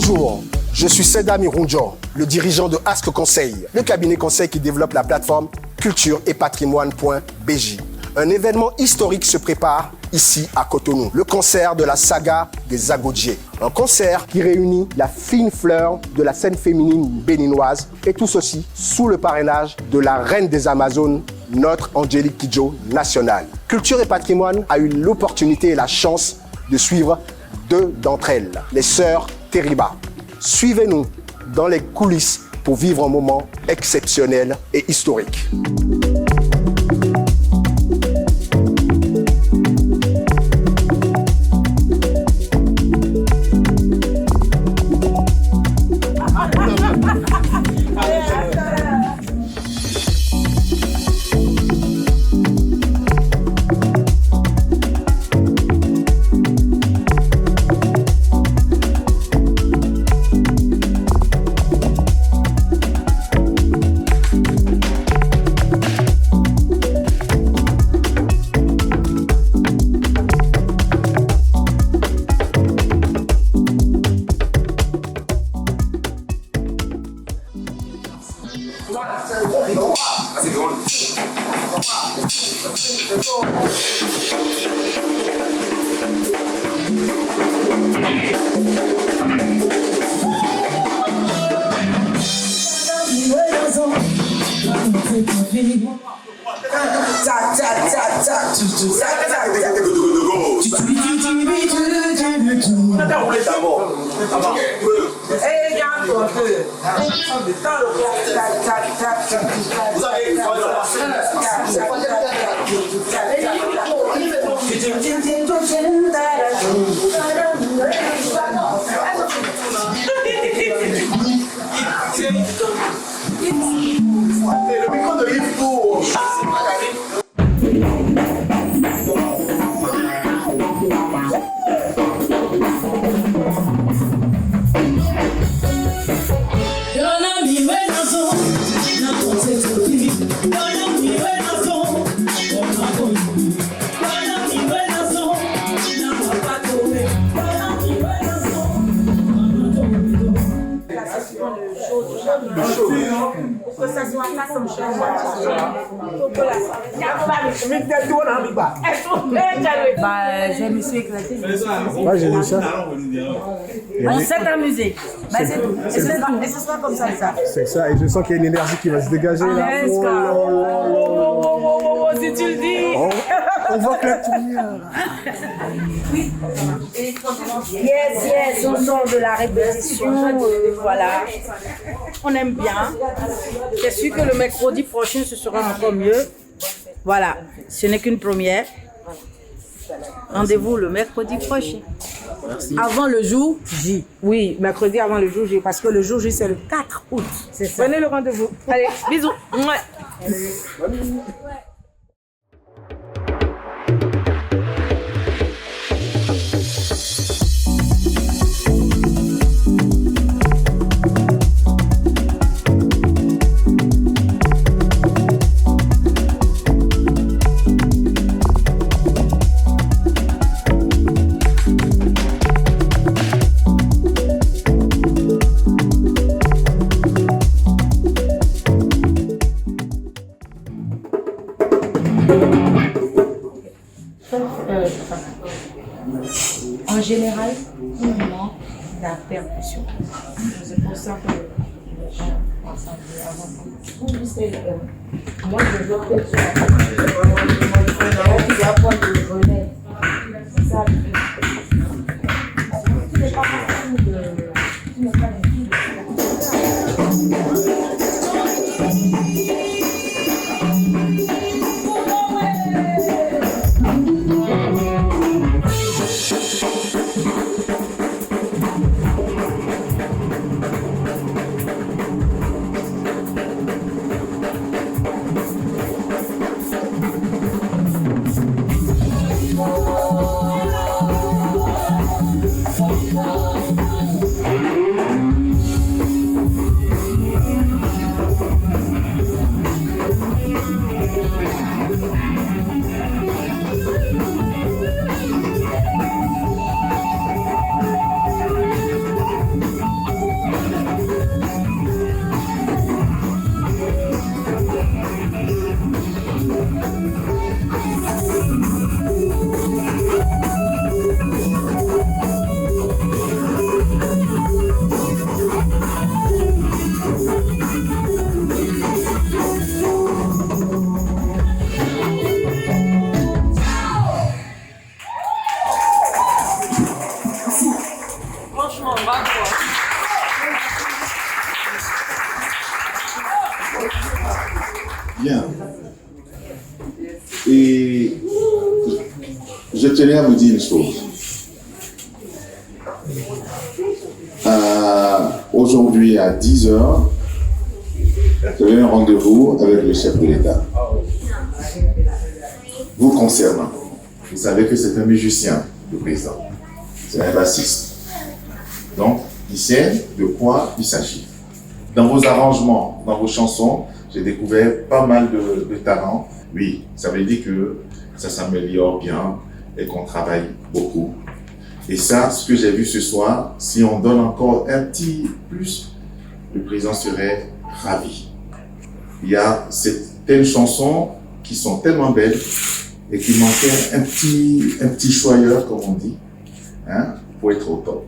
Bonjour, je suis Seda Mirunjo, le dirigeant de Ask Conseil, le cabinet conseil qui développe la plateforme culture et patrimoine.bj. Un événement historique se prépare ici à Cotonou, le concert de la saga des Agodjié. Un concert qui réunit la fine fleur de la scène féminine béninoise et tout ceci sous le parrainage de la reine des Amazones, notre Angélique Kidjo nationale. Culture et patrimoine a eu l'opportunité et la chance de suivre deux d'entre elles, les sœurs Teriba. Suivez-nous dans les coulisses pour vivre un moment exceptionnel et historique. Je me suis éclatée. Ouais, j'ai vu ça. On s'est amusé. Bah, c'est tout. Et ce sera comme ça. C'est ça, et je sens qu'il y a une énergie qui va se dégager là. Si tu le dis. On voit que la tournure. Yes, on sort de la répétition. Voilà. On aime bien. C'est sûr que le mercredi prochain, ce sera encore mieux. Voilà, ce n'est qu'une première. Rendez-vous le mercredi prochain. Merci. Avant le jour J. Oui, mercredi avant le jour J, parce que le jour J, c'est le 4 août. C'est ça. Prenez le rendez-vous. Allez, bisous. Ouais. En général, on manque la percussion. C'est pour ça que les gens ensemble avant. Moi, je dois faire ça. Il va prendre le relais. C'est ça. Tu n'es pas facile de. Tu n'es pas une fille Bien. Et je tenais à vous dire une chose. Aujourd'hui à 10h, j'avais un rendez-vous avec le chef de l'État. Vous concernant, vous savez que c'est un musicien, le président. C'est un bassiste. Donc, il sait de quoi il s'agit. Dans vos arrangements, dans vos chansons, j'ai découvert pas mal de talents. Oui, ça veut dire que ça s'améliore bien et qu'on travaille beaucoup. Et ça, ce que j'ai vu ce soir, si on donne encore un petit plus, le président serait ravi. Il y a certaines chansons qui sont tellement belles et qui manquaient un petit choyeur, comme on dit, hein, pour être au top.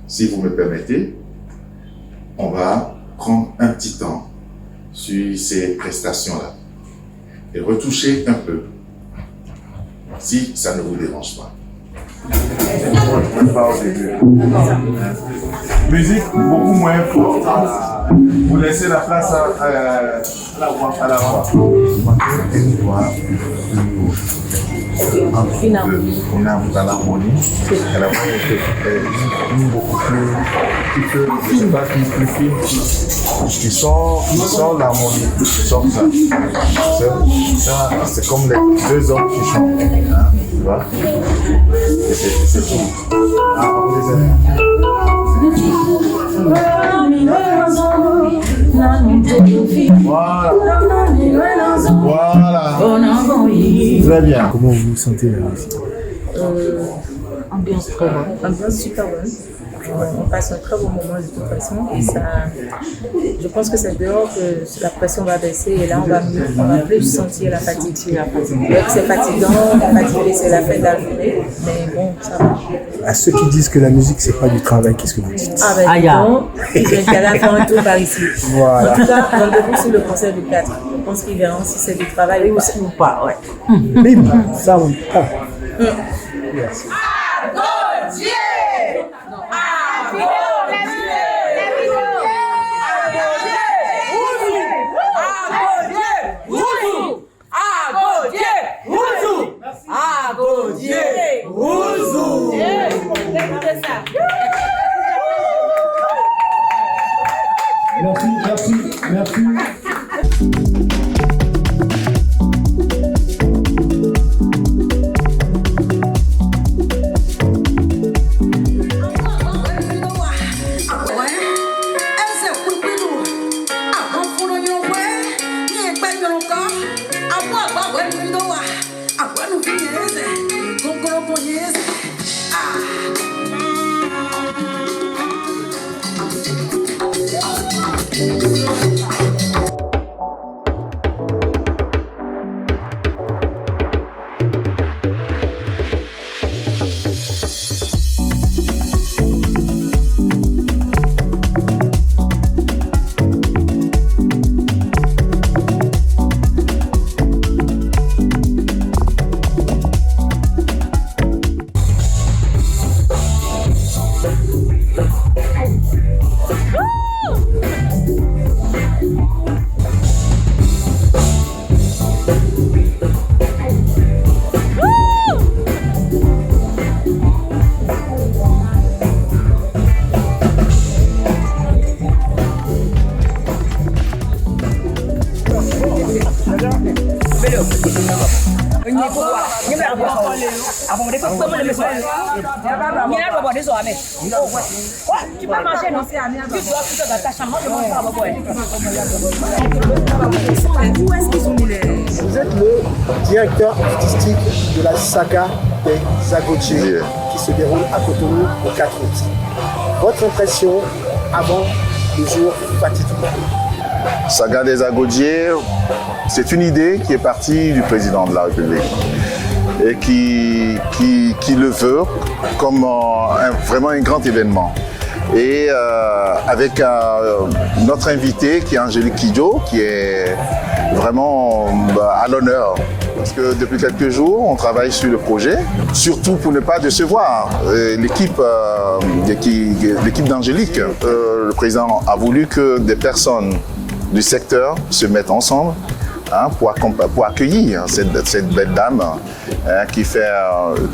Si vous me permettez, on va prendre un petit temps sur ces prestations-là et retoucher un peu, si ça ne vous dérange pas. Musique beaucoup moins forte. Vous laissez la place à la voix. Une âme dans l'harmonie. Et la voix est beaucoup plus, je sais pas, plus fine, qui sort l'harmonie, qui sort ça. C'est comme les deux hommes qui chantent, hein, tu vois. Et c'est tout. Voilà. Très bien. Comment vous vous sentez là? Ambiance très bonne. Ambiance super bonne. On passe un très bon moment de toute façon et ça, je pense que c'est dehors que la pression va baisser et là on va plus sentir la fatigue. C'est fatigant, fatigué, c'est la fin de la journée, mais bon, ça va. À ceux qui disent que la musique c'est pas du travail, qu'est-ce que vous dites? Ah ben bon, ils ont intérêt à faire un tour par ici. Voilà. En tout cas, rendez-vous sur le concert du 4. Je pense qu'ils verront si c'est du travail ou pas. Ouais. Bim, ça monte pas. Merci. Merci. Tu vas manger, non? Tu dois plutôt dans ta chambre. Je mange pas, boy. Où est-ce qu'ils ont mis les... Vous êtes le directeur artistique de la saga des Agodjié qui se déroule à Cotonou au 4 août. Votre impression avant le jour fatidique? Saga des Agodjié, c'est une idée qui est partie du président de la République et qui le veut comme vraiment un grand événement. Et avec notre invité qui est Angélique Kidjo, qui est vraiment à l'honneur parce que depuis quelques jours, on travaille sur le projet, surtout pour ne pas décevoir l'équipe d'Angélique. Le président a voulu que des personnes du secteur se mettent ensemble pour accueillir cette belle dame qui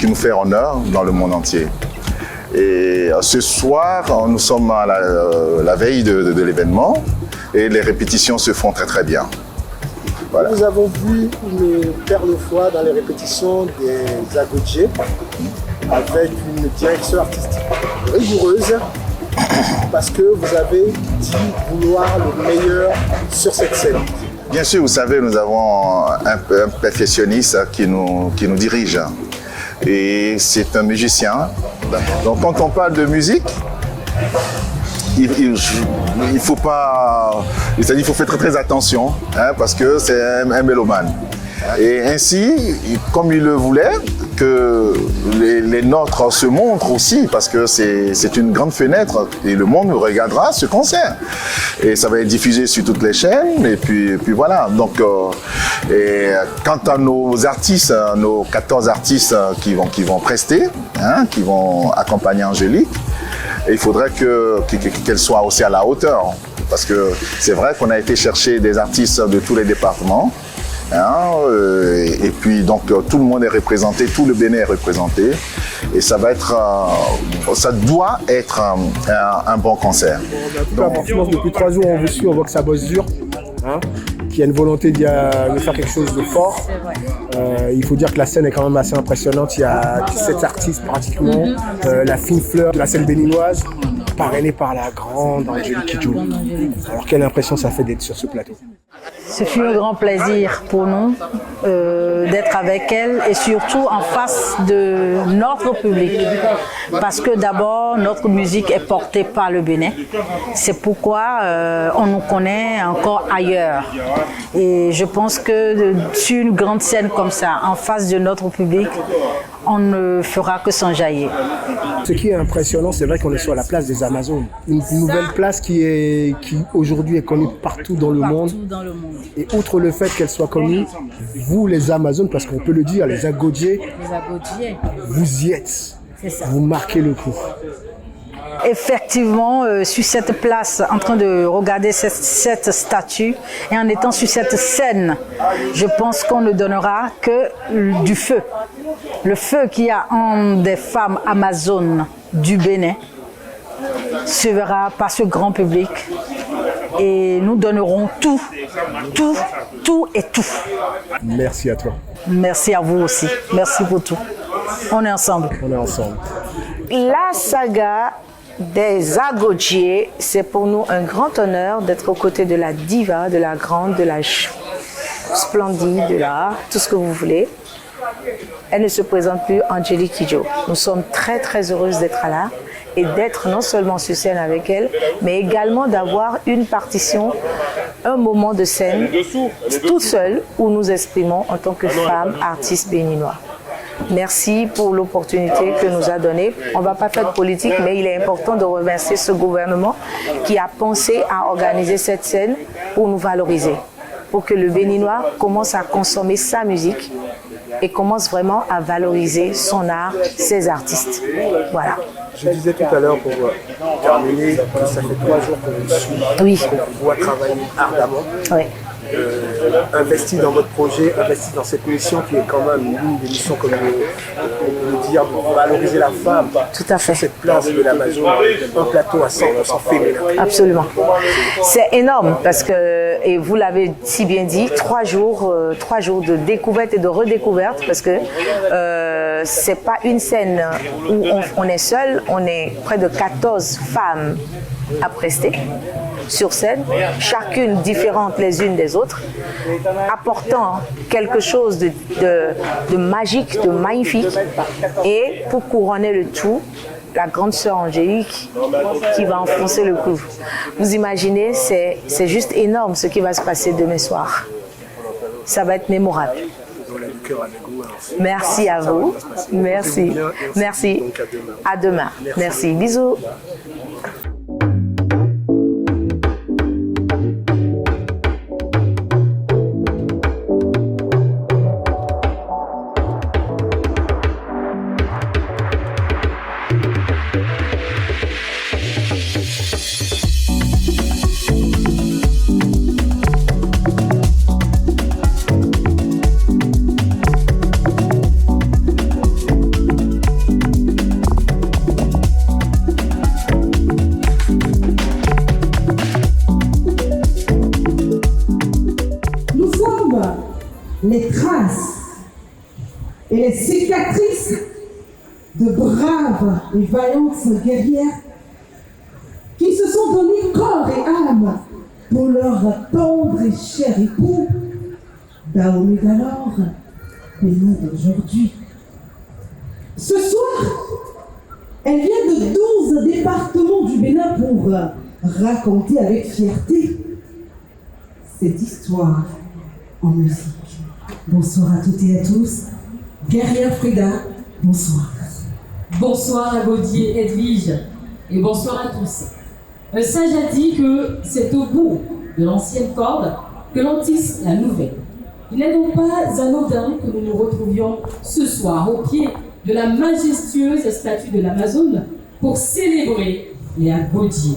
nous fait honneur dans le monde entier. Et ce soir, nous sommes à la veille de l'événement et les répétitions se font très très bien. Voilà. Nous avons vu une paire de fois dans les répétitions des Agodje avec une direction artistique rigoureuse parce que vous avez dit vouloir le meilleur sur cette scène. Bien sûr, vous savez, nous avons un perfectionniste qui nous dirige et c'est un musicien. Donc quand on parle de musique, il faut pas, c'est-à-dire il faut faire très très attention parce que c'est un mélomane. Et ainsi, comme il le voulait, que les nôtres se montrent aussi parce que c'est une grande fenêtre et le monde regardera ce concert. Et ça va être diffusé sur toutes les chaînes et puis voilà. Donc, et quant à nos artistes, nos 14 artistes qui vont prester, qui vont accompagner Angélique, et il faudrait qu'elle soit aussi à la hauteur. Parce que c'est vrai qu'on a été chercher des artistes de tous les départements. Et puis donc tout le monde est représenté, tout le Bénin est représenté. Et ça va être, ça doit être un bon concert. Depuis 3 jours, on vous suit, on voit que ça bosse dur. Qu'il y a une volonté de faire quelque chose de fort. Il faut dire que la scène est quand même assez impressionnante. Il y a 7 artistes pratiquement. La fine fleur de la scène béninoise, parrainée par la grande Angélique Kidjo. Alors quelle impression ça fait d'être sur ce plateau? Ce fut un grand plaisir pour nous d'être avec elle et surtout en face de notre public. Parce que d'abord, notre musique est portée par le Bénin. C'est pourquoi on nous connaît encore ailleurs. Et je pense que sur une grande scène comme ça, en face de notre public, on ne fera que s'enjailler. Ce qui est impressionnant, c'est vrai qu'on est sur la place des Amazones. Une nouvelle place qui aujourd'hui est connue partout dans le monde. Et outre le fait qu'elle soit connue, vous les Amazones, parce qu'on peut le dire, les Agodje, vous y êtes. Vous marquez le coup. Effectivement, sur cette place, en train de regarder cette statue et en étant sur cette scène, je pense qu'on ne donnera que du feu. Le feu qu'il y a en des femmes amazones du Bénin se verra par ce grand public et nous donnerons tout et tout. Merci à toi. Merci à vous aussi. Merci pour tout. On est ensemble. On est ensemble. La saga des Agodje, c'est pour nous un grand honneur d'être aux côtés de la diva, de la grande, de la splendide, de la tout ce que vous voulez. Elle ne se présente plus, Angélique Kidjo. Nous sommes très très heureuses d'être là et d'être non seulement sur scène avec elle, mais également d'avoir une partition, un moment de scène tout seul où nous exprimons en tant que femmes artistes béninois. Merci pour l'opportunité que nous a donnée. On ne va pas faire de politique, mais il est important de remercier ce gouvernement qui a pensé à organiser cette scène pour nous valoriser, pour que le Béninois commence à consommer sa musique et commence vraiment à valoriser son art, ses artistes. Voilà. Je disais tout à l'heure pour terminer que ça fait 3 jours qu'on vous suit, Oui. qu'on vous voit travailler ardemment. Oui. Investi dans votre projet, investi dans cette mission qui est quand même l'une des missions, comme on peut le dire, pour valoriser la femme. Tout à fait. Sur cette place de l'Amazon, un plateau à 100% féminin. Absolument. C'est énorme parce que, et vous l'avez si bien dit, 3 jours de découverte et de redécouverte parce que c'est pas une scène où on est seul, on est près de 14 femmes à prester sur scène, chacune différente les unes des autres, apportant quelque chose de magique, de magnifique, et pour couronner le tout, la grande sœur Angélique qui va enfoncer le clou. Vous imaginez, c'est juste énorme ce qui va se passer demain soir. Ça va être mémorable. Merci à vous. Merci. Merci. À demain. Merci. Bisous. et les cicatrices de braves et vaillantes guerrières qui se sont donné corps et âme pour leur tendre et cher époux, Dahomey d'alors, Bénin d'aujourd'hui. Ce soir, elle vient de 12 départements du Bénin pour raconter avec fierté cette histoire en musique. Bonsoir à toutes et à tous. Guerrière Frida, bonsoir. Bonsoir à Gaudier, Edwige, et bonsoir à tous. Un sage a dit que c'est au bout de l'ancienne corde que l'on tisse la nouvelle. Il n'est donc pas anodin que nous nous retrouvions ce soir au pied de la majestueuse statue de l'Amazone pour célébrer les Agodiers.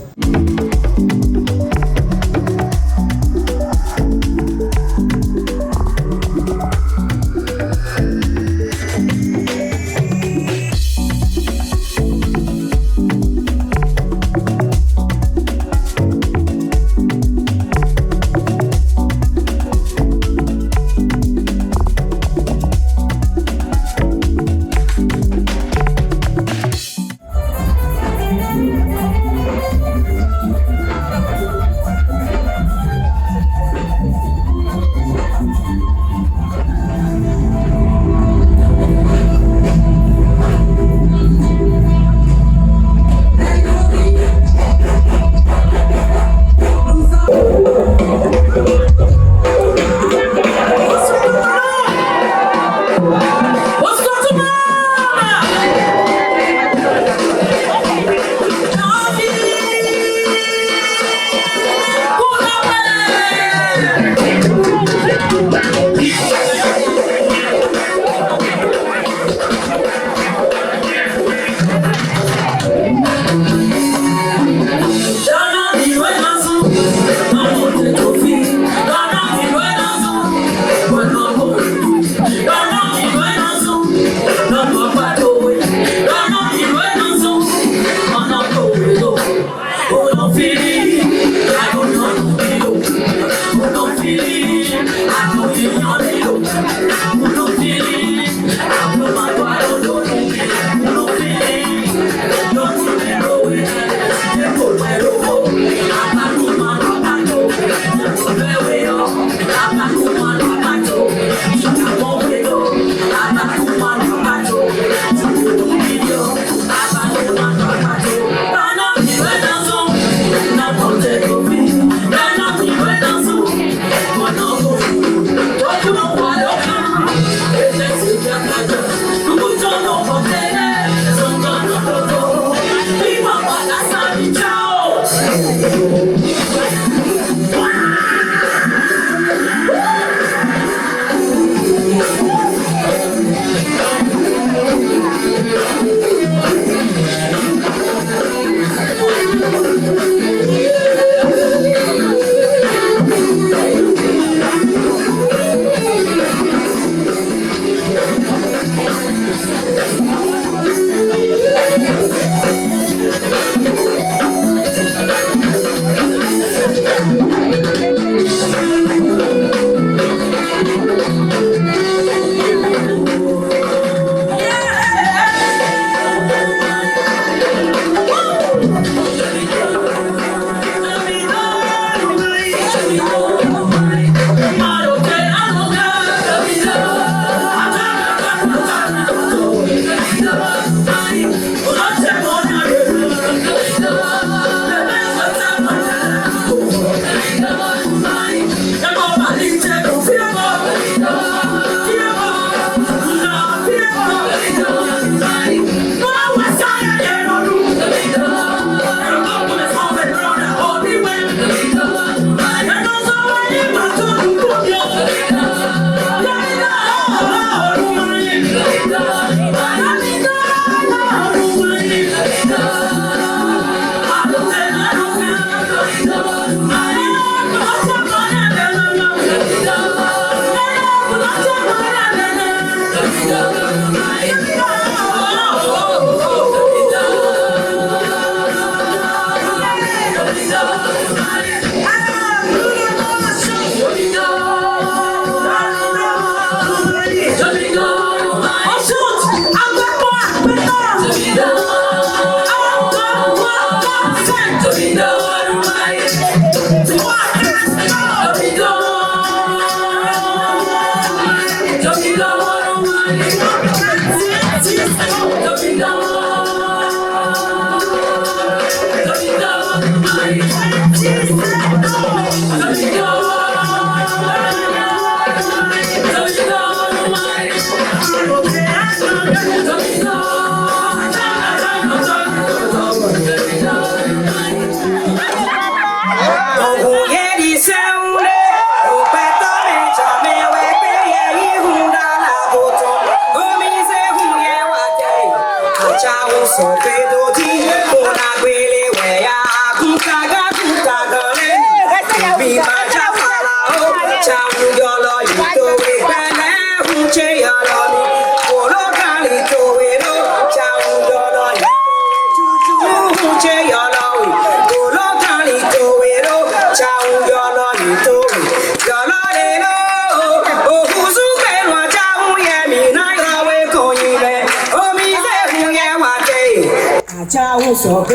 Bonsoir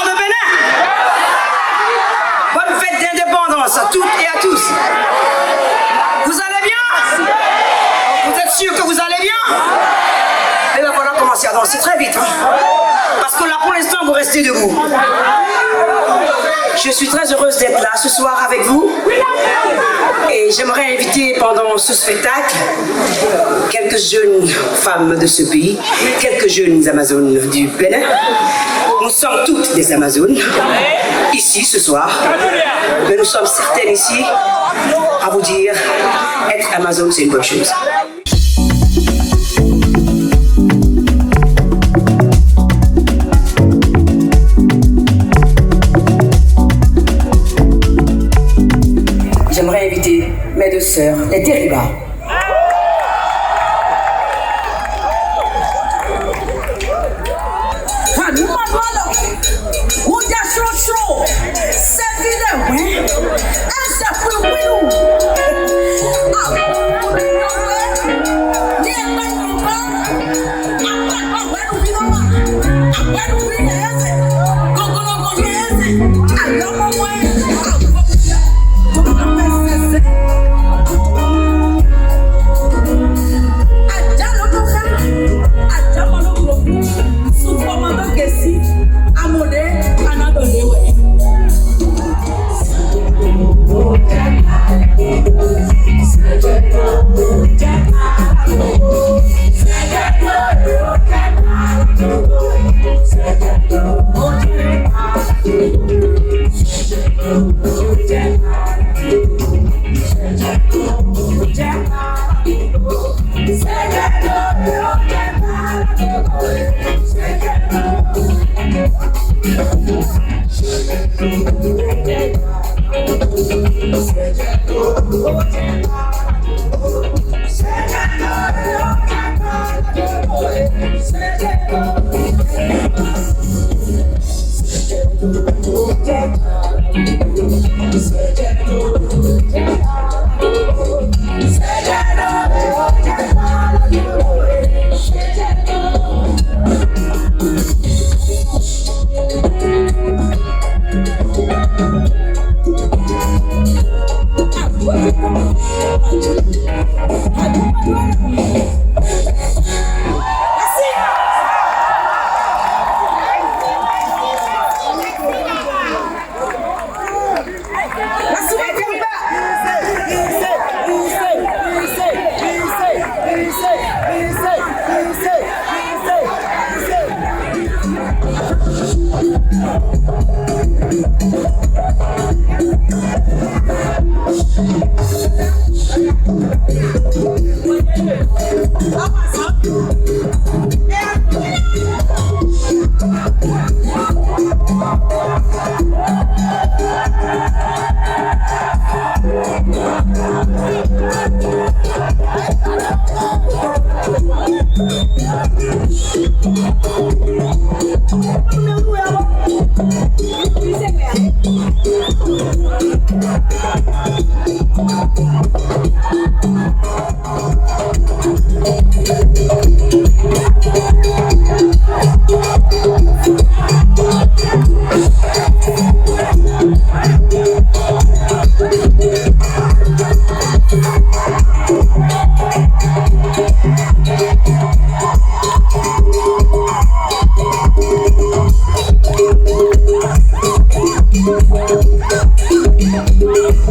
le Bénin. Bonne fête d'indépendance à toutes et à tous. Vous allez bien? Vous êtes sûr que vous allez bien? Et bien voilà, commencez à danser très vite. Parce que là pour l'instant vous restez debout. Je suis très heureuse d'être là ce soir avec vous. Et j'aimerais inviter pendant ce spectacle quelques jeunes femmes de ce pays, quelques jeunes Amazones du Bénin. Nous sommes toutes des Amazones, ici ce soir. Mais nous sommes certaines ici à vous dire, être Amazone c'est une bonne chose. J'aimerais inviter mes deux sœurs, les Terribas.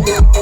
Yeah.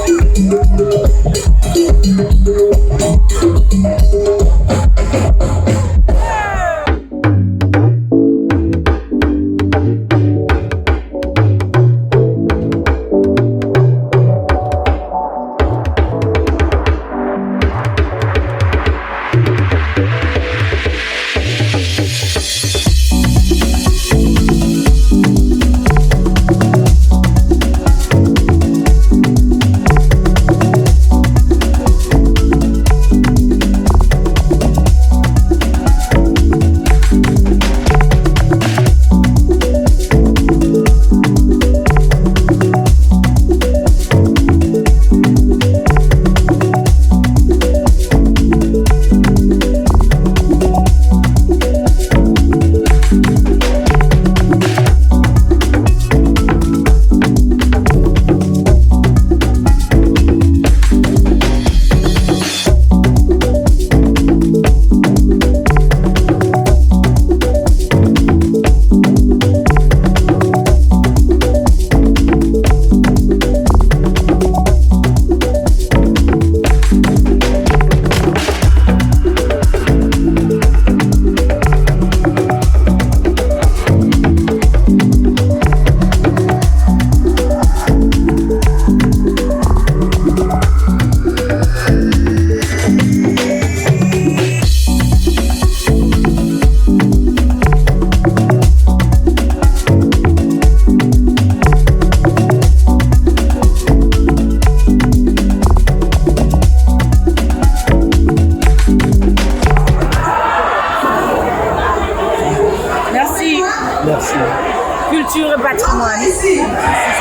patrimoine.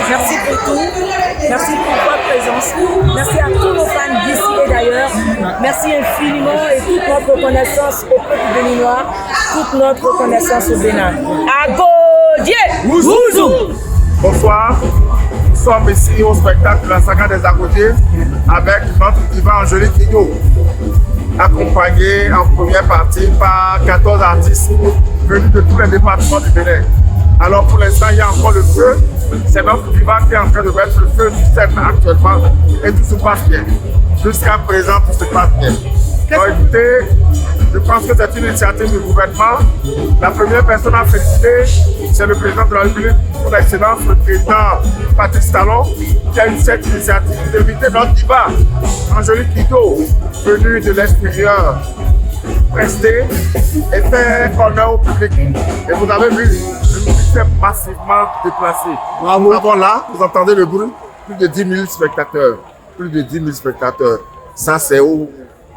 Merci pour tout. Merci pour votre présence. Merci à tous nos fans d'ici et d'ailleurs. Merci infiniment et toute notre reconnaissance au peuple béninois, toute notre reconnaissance au Bénin. Agodié Ouzou. Bonsoir. Nous sommes ici au spectacle de la saga des Agodiers avec notre diva Angélique Kidjo, accompagnée en première partie par 14 artistes venus de tous les départements du Bénin. Alors pour l'instant, il y a encore le feu. C'est notre diva qui est en train de mettre le feu sur scène actuellement et tout se passe bien. Jusqu'à présent, tout se passe bien. Donc écoutez, je pense que c'est une initiative du gouvernement. La première personne à féliciter, c'est le président de la République pour l'excellence, le président Patrice Talon, qui a eu cette initiative d'inviter notre diva, Angélique Kidjo, venue de l'extérieur, prester et faire honneur au public. Et vous avez vu, le public s'est massivement déplacé. Nous avons là, vous entendez le bruit, plus de 10 000 spectateurs. Plus de 10 000 spectateurs. Ça, c'est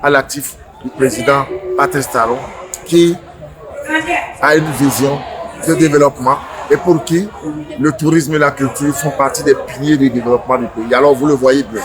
à l'actif du président Patrice Talon, qui a une vision de développement et pour qui le tourisme et la culture font partie des piliers du développement du pays. Alors, vous le voyez bien.